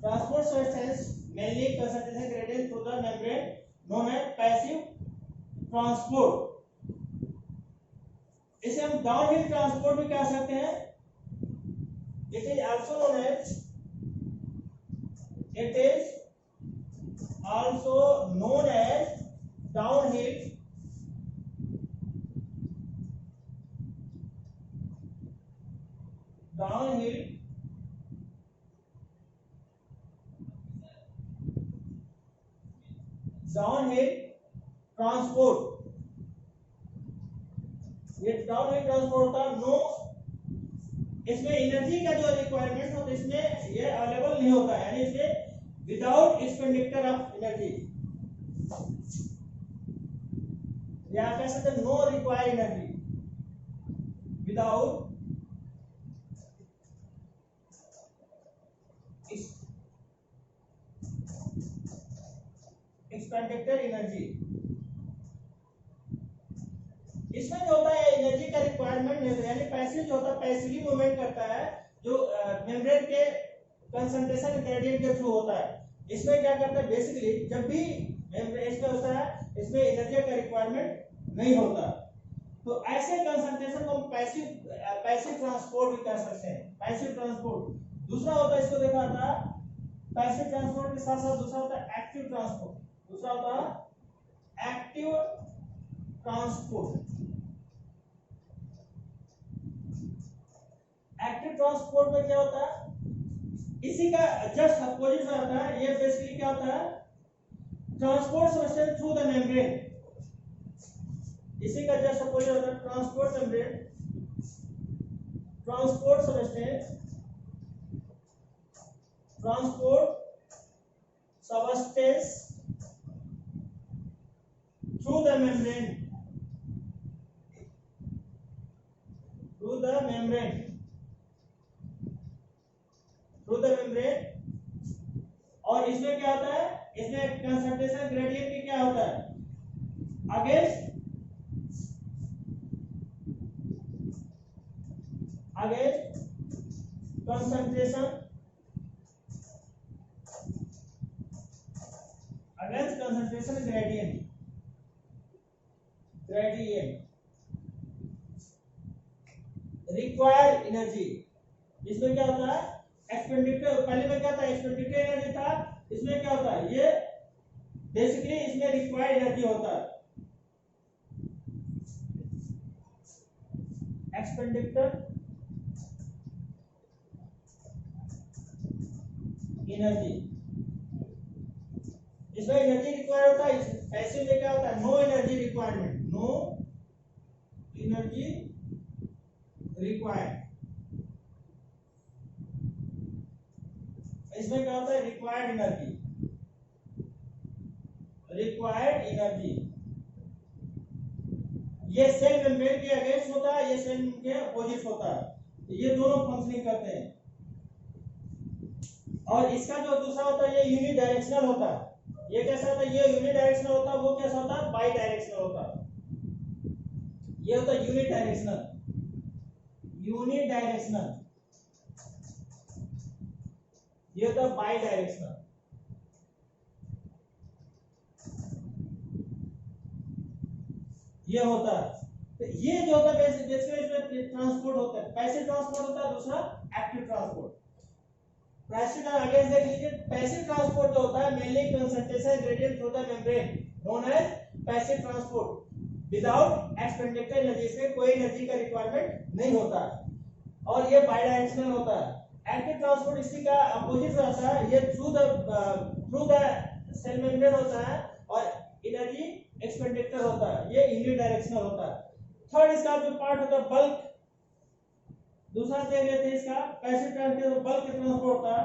Transport substance mainly concentration gradient through the membrane known as passive transport। इसे हम downhill transport भी कह सकते हैं। It is also known as downhill transport. ये downhill transport होता है। No, इसमें एनर्जी का जो रिक्वायरमेंट होता है इसमें ये अवेलेबल नहीं होता है, यानी इसमें विदाउट एक्सपेंडिचर ऑफ एनर्जी, या कह सकते हैं no require energy without expenditure energy. इसमें जो होता है एनर्जी का रिक्वायरमेंट नहीं होता, यानी पैसिव जो होता है पैसिवली मूवमेंट करता है, जो मेम्ब्रेन के कंसंट्रेशन ग्रेडियंट के थ्रू होता है। इसमें क्या करता है बेसिकली, जब भी मेम्ब्रेन इसमें होता है इसमें एनर्जी का रिक्वायरमेंट नहीं होता, तो ऐसे कंसंट्रेशन को हम पैसिव ट्रांसपोर्ट भी कह सकते हैं। पैसिव ट्रांसपोर्ट दूसरा होता है, इसको देखा था पैसिव ट्रांसपोर्ट के साथ साथ दूसरा होता है एक्टिव ट्रांसपोर्ट। दूसरा होता है एक्टिव ट्रांसपोर्ट। एक्टिव ट्रांसपोर्ट में क्या होता है? इसी का जस्ट अपोजिट होता है। ये बेसिकली क्या होता है? Transport substance through the membrane. इसी का जस्ट अपोजिट होता है transport membrane, transport substance, through the membrane, through the membrane और इसमें क्या होता है? इसमें कंसंट्रेशन ग्रेडियंट भी क्या होता है? Against concentration gradient required energy. इसमें क्या होता है? एक्सपेंडिचर। पहले में क्या था? एक्सपेंडिचर एनर्जी था। इसमें क्या होता है? ये बेसिकली इसमें रिक्वायर्ड एनर्जी होता है, एक्सपेंडिचर एनर्जी। इसमें एनर्जी रिक्वायर होता है। पैसिव में क्या होता है? No energy requirement, no energy required. इसमें क्या होता है? Required energy. ये सेल मेम्ब्रेन के अगेंस्ट होता है, ये सेल के अपोजिट होता है, तो ये दोनों फंक्शनिंग करते हैं। और इसका जो दूसरा होता है ये यूनि डायरेक्शनल होता है। ये कैसा होता है, ये यूनि डायरेक्शनल होता है, वो कैसा होता है, बाई डायरेक्शनल होता है। ये होता है यूनि डायरेक्शनल, यूनि डायरेक्शनल, ये होता है बाई डायरेक्शनल। ये होता है, तो ये जो होता है बेसिकली इसमें ट्रांसपोर्ट होता है, पैसिव ट्रांसपोर्ट होता है, दूसरा एक्टिव ट्रांसपोर्ट। पैसिव अगेन देख लीजिए, पैसिव ट्रांसपोर्ट जो होता है mainly concentration gradient through the membrane known as passive transport without expenditure energy, इसमें कोई एनर्जी का रिक्वायरमेंट नहीं होता है, और ये बाई डायरेक्शनल होता है। एक्टिव ट्रांसपोर्ट इसी का अपोजिट रहता है, ये थ्रू द सेल मेम्ब्रेन होता है और एनर्जी एक्सपेंडिचर होता है, ये यूनि डायरेक्शनल होता है। थर्ड इसका जो पार्ट होता है बल्क, दूसरा देख लेते हैं इसका पैसिव ट्रांसपोर्ट, बल्क ट्रांसपोर्ट होता है,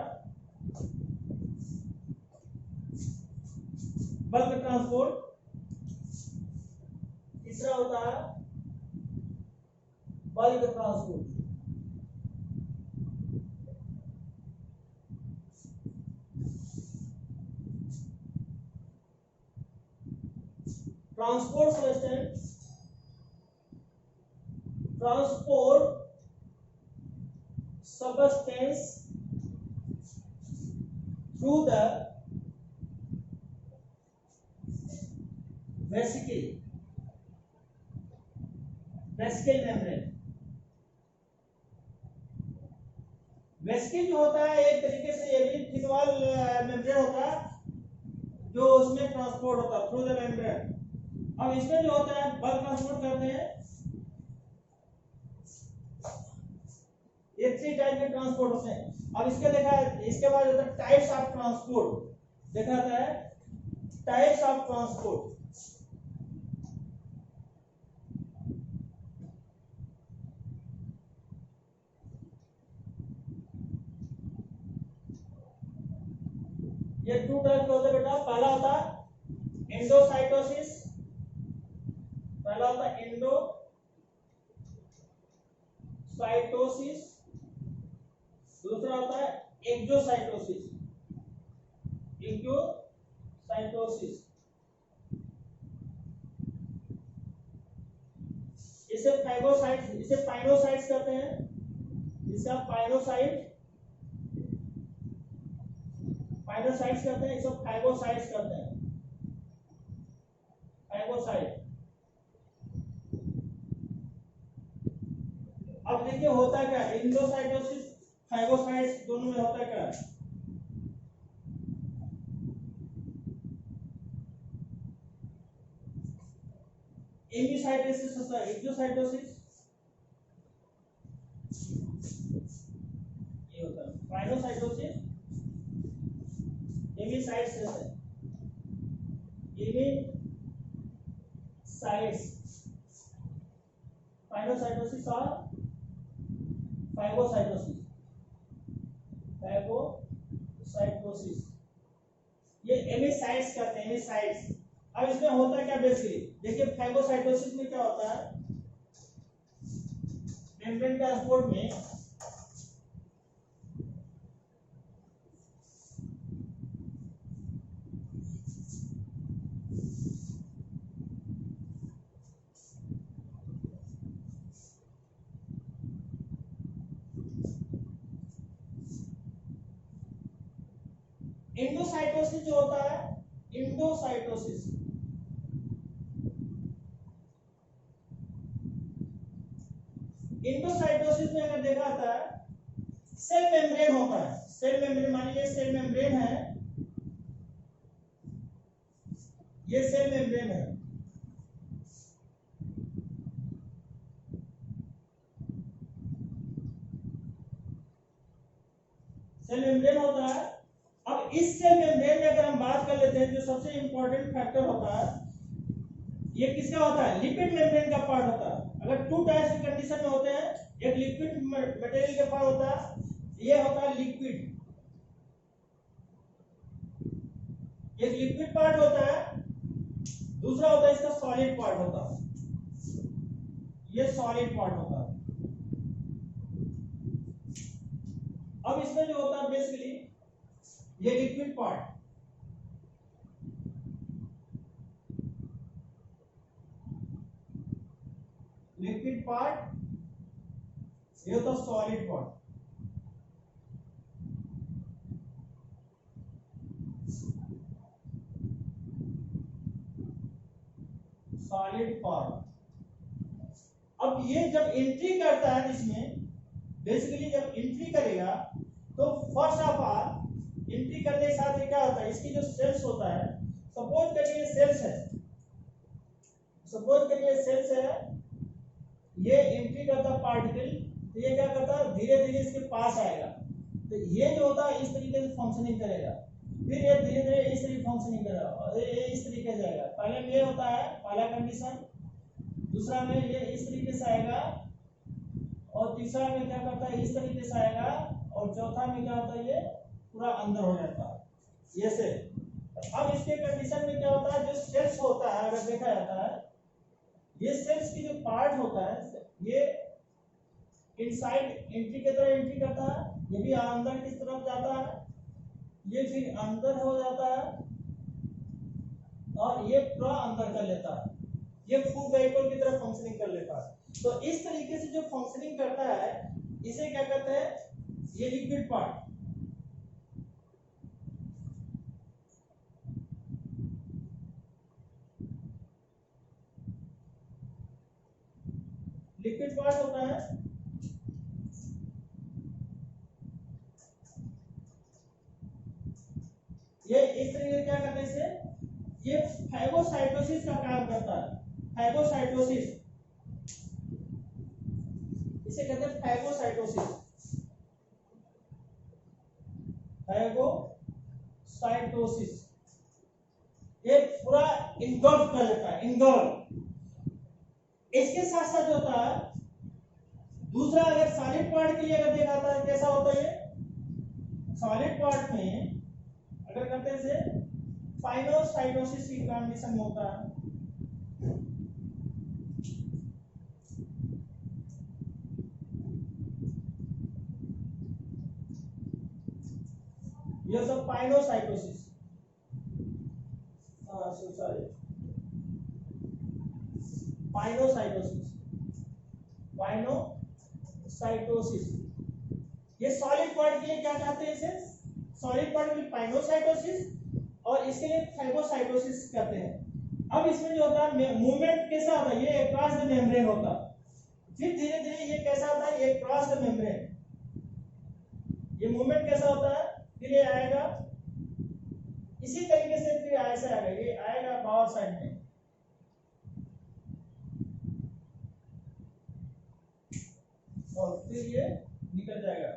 बल्क ट्रांसपोर्ट। तीसरा होता है bulk transport. Transport substance through the vesicle membrane। Vesicle जो होता है एक तरीके से ये भी थिन वॉल मेम्ब्रेन होता है जो उसमें ट्रांसपोर्ट होता है थ्रू द मेम्ब्रेन। अब इसमें जो होता है बल्क ट्रांसपोर्ट करते हैं, ये 3 टाइप के ट्रांसपोर्ट होते हैं। अब इसके देखा है, इसके बाद होता है टाइप्स ऑफ ट्रांसपोर्ट, देखा जाता है टाइप्स ऑफ ट्रांसपोर्ट। ये 2 टाइप के होते हैं बेटा। पहला होता है एंडोसाइटोसिस, पहला होता है एंडोसाइटोसिस, दूसरा होता है एक्सोसाइटोसिस, एक्सोसाइटोसिस। इसे फाइगोसाइट्स, इसे पाइनोसाइट्स कहते हैं, इसका पाइनोसाइट्स कहते हैं, इसको फाइगोसाइट्स कहते हैं, फाइगोसाइट। अब देखिए होता क्या, एंडोसाइटोसिस फाइगोसाइट्स दोनों में होता क्या, एमिसाइटोसिस होता है, एक्सोसाइटोसिस ये होता है, फाइगोसाइटोसिस एमिसाइट्स रहता है, एमिसाइट्स, फाइगोसाइटोसिस और फाइगोसाइटोसिस, फाइगोसाइटोसिस ये एमिसाइट्स कहते हैं, एमिसाइट्स। अब इसमें होता क्या बेसिकली, देखिए फाइगोसाइटोसिस में क्या होता है, मेम्ब्रेन ट्रांसपोर्ट में एंडोसाइटोसिस जो होता है, एंडोसाइटोसिस एंडोसाइटोसिस में अगर देखा जाता है सेल मेम्ब्रेन होता है, सेल मेम्ब्रेन, मान लीजिए सेल मेम्ब्रेन है, ये सेल मेम्ब्रेन है, सेल मेम्ब्रेन होता है। अब इस सेल मेम्ब्रेन में अगर हम बात कर लेते हैं, जो सबसे इंपॉर्टेंट फैक्टर होता है ये किसका होता है, लिपिड मेम्ब्रेन का पार्ट होता है। अगर 2 टाइप्स की कंडीशन में होते हैं, एक लिक्विड मटेरियल का पार्ट होता है, ये होता है लिक्विड, एक लिक्विड पार्ट होता है, दूसरा होता है इसका सॉलिड पार्ट होता है। ये सॉलिड पार्ट होता है। अब इसमें जो होता है बेसिकली ये लिक्विड पार्ट, लिक्विड पार्ट ये होता है सॉलिड पार्ट। Solid part. अब ये जब एंट्री करता है इसमें, बेसिकली जब एंट्री करेगा तो फर्स्ट ऑफ ऑल एंट्री करने के साथ ये क्या होता है, इसकी जो सेल्स होता है, सपोज करिए सेल्स है, सपोज करिए सेल्स है, ये एंट्री करता पार्टिकल, तो ये क्या करता है धीरे धीरे इसके पास आएगा, तो ये जो होता है इस तरीके से फंक्शनिंग करेगा, फिर ये धीरे धीरे इस तरीके फंक्शनिंग करेगा और ये इस तरीके से जाएगा। पहले में ये होता है पहला कंडीशन, दूसरा में ये इस तरीके से आएगा, और तीसरा में क्या करता है इस तरीके से आएगा, और चौथा में क्या होता है ये पूरा अंदर हो जाता है ये से। अब इसके कंडीशन में क्या होता है, जो सेल्स होता है अगर देखा जाता है, ये सेल्स की जो पार्ट होता है ये इनसाइड एंट्री की तरह एंट्री करता है, ये भी अंदर की तरफ जाता है, ये फिर अंदर हो जाता है और ये पूरा अंदर कर लेता है, ये फूड वेहिकल की तरह फंक्शनिंग कर लेता है। तो इस तरीके से जो फंक्शनिंग करता है इसे क्या कहते हैं, ये लिक्विड पार्ट। लिक्विड पार्ट होता है, ये इस तरीके क्या करते हैं इसे, ये फैगोसाइटोसिस का काम करता है, फैगोसाइटोसिस इसे कहते हैं फैगोसाइटोसिस, फैगोसाइटोसिस ये पूरा इनगल्फ कर लेता है, इनगल्फ। इसके साथ साथ जो होता है दूसरा, अगर सॉलिड पार्ट के लिए अगर देखा था कैसा होता है, सॉलिड पार्ट में अगर करते हैं इसे फाइनोसाइटोसिस की कंडीशन होता है, ये सब पाइनोसाइटोसिस, सॉरी पाइनोसाइटोसिस, पाइनोसाइटोसिस ये सॉलिड पार्ट के लिए क्या कहते हैं इसे, सॉलिड पार्ट के लिए पाइनोसाइटोसिस और इसके लिए फैगोसाइटोसिस कहते हैं। अब इसमें जो होता है मूवमेंट कैसा होता है, ये क्रॉस द मेम्ब्रेन होता है, फिर धीरे धीरे ये कैसा होता है, ये क्रॉस द मेम्ब्रेन, ये मूवमेंट कैसा होता है, फिर ये आएगा इसी तरीके से, फिर ऐसे आएगा, ये आएगा पावर साइड में, और फिर ये निकल जाएगा।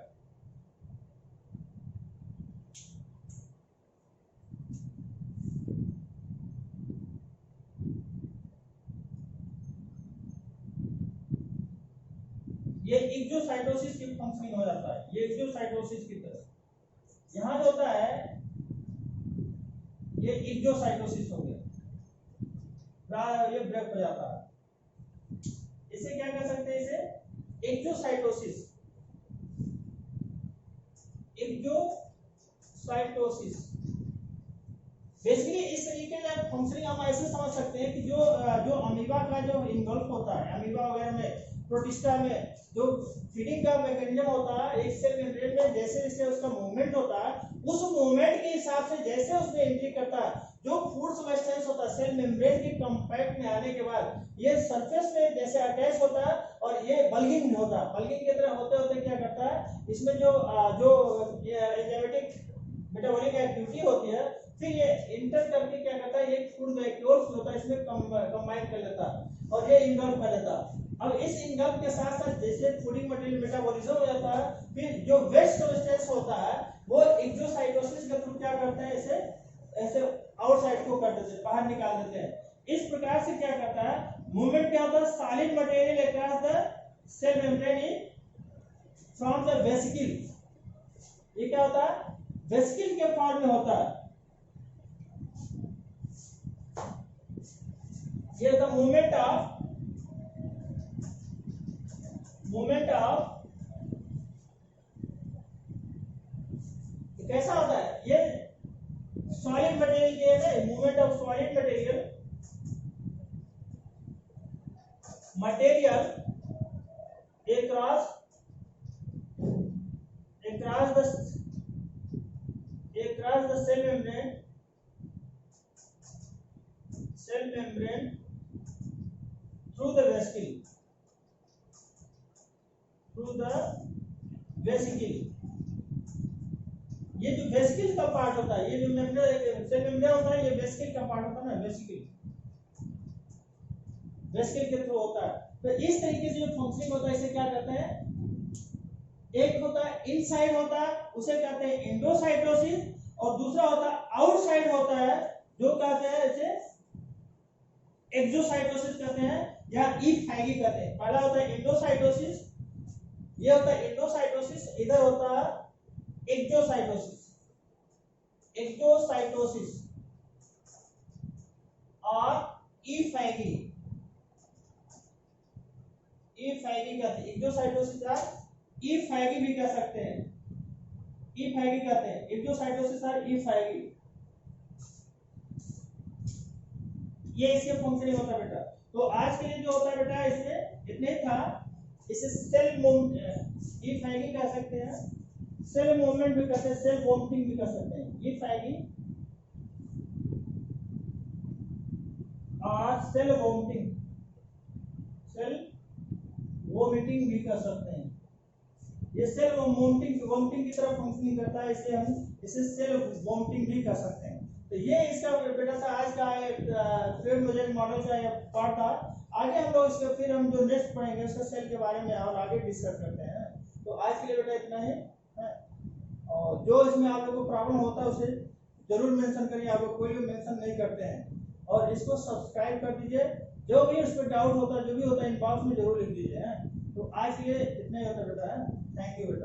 ये एक्सोसाइटोसिस की फंक्शनिंग हो जाता है, ये एक्सोसाइटोसिस की तरह। यहां जो होता है ये एक्सोसाइटोसिस हो गया, ये ब्रेक हो जाता है, इसे क्या कह सकते हैं, इसे एक्सोसाइटोसिस, एक्सोसाइटोसिस। बेसिकली इस तरीके से फंक्शनिंग हम ऐसे समझ सकते हैं कि जो अमीबा का जो इन्वॉल्व होता है, अमीबा वगैरह में, प्रोटिस्टा में जो फीडिंग का मैकेनिज्म होता है, एक सेल मेम्ब्रेन में जैसे जैसे उसका मूवमेंट होता है, उस मूवमेंट के हिसाब से जैसे उसमें एंट्री करता है, जो फूड सब्सटेंस होता है सेल मेम्ब्रेन के कंपैक्ट में आने के बाद ये सरफेस में जैसे अटैच होता है और ये बल्गिंग होता है, बल्गिंग की तरह होते होते क्या करता है, इसमें जो एंजाइमेटिक मेटाबॉलिक एक्टिविटी होती है, फिर ये इंटर करके क्या करता है, एक फूड वैक्यूल्स होता है इसमें कंबाइन कर लेता है और ये इंगल्फ कर लेता है। अब इस इंगल्फ के साथ साथ जैसे फूडिंग मटेरियल मेटाबॉलिज्म हो जाता है, फिर जो वेस्ट सब्सटेंस होता है वो एक्सोसाइटोसिस के थ्रू क्या करते हैं, इसे ऐसे आउटसाइड को कर देते हैं, बाहर निकाल देते हैं। इस प्रकार से क्या करता है, मूवमेंट क्या होता है, solid material across the cell membrane in from the vesicle, ये क्या होता है, वेसिकल के फॉर्म में होता है, ये the movement of movement of, कैसा होता है ये सॉलिड मटेरियल के है, movement of solid material across the cell membrane through the vesicle। ये जो वेसिकल का पार्ट होता है, ये जो मेम्ब्रेन सेल मेम्ब्रेन होता है, ये वेसिकल का पार्ट होता है ना, वेसिकल के थ्रू होता है। तो इस तरीके से जो फंक्शनिंग होता है इसे क्या कहते हैं, एक होता है इनसाइड होता है उसे कहते हैं एंडोसाइटोसिस, और दूसरा होता है आउटसाइड होता है जो कहते हैं इसे एक्सोसाइटोसिस कहते हैं या ईफैगी कहते हैं। पहला होता है एंडोसाइटोसिस, ये होता है एंडोसाइटोसिस, इधर होता है एक्सोसाइटोसिस और ईफैगी कहते हैं। एक्सोसाइटोसिस या ईफैगी भी कह सकते हैं, ईफैगी कहते हैं, एक्सोसाइटोसिस और ईफैगी, ये इसके फंक्शनिंग होता है बेटा। तो आज के लिए जो होता है बेटा इसमें इतने था। इसे सेल मूवमेंट ईफैगी कह सकते हैं, सेल मूवमेंट भी कहते हैं, सेल वोमिटिंग भी कह सकते हैं, ईफैगी और सेल वोमिटिंग भी कर सकते हैं। ये सेल वोमिटिंग की तरह फंक्शनिंग करता है, इसलिए हम इसे सेल वोमिटिंग भी कर सकते हैं। तो ये इसका बेटा सा आज का फ्लूइड मोजाइक मॉडल का पार्ट था। आगे हम लोग इसके फिर हम जो नेक्स्ट पढ़ेंगे उसका सेल के बारे में और आगे डिस्कस करते हैं। तो आज के लिए बेटा इतना ही है, और जो इसमें आप लोग को प्रॉब्लम होता है उसे जरूर मेंशन करिए, आप लोग कोई भी मेंशन नहीं करते हैं, और इसको सब्सक्राइब कर दीजिए। जो भी उस पर डाउट होता है, जो भी होता है इनबॉक्स में जरूर लिख दीजिए। तो आज के लिए इतना ही होता है बेटा। थैंक यू बेटा।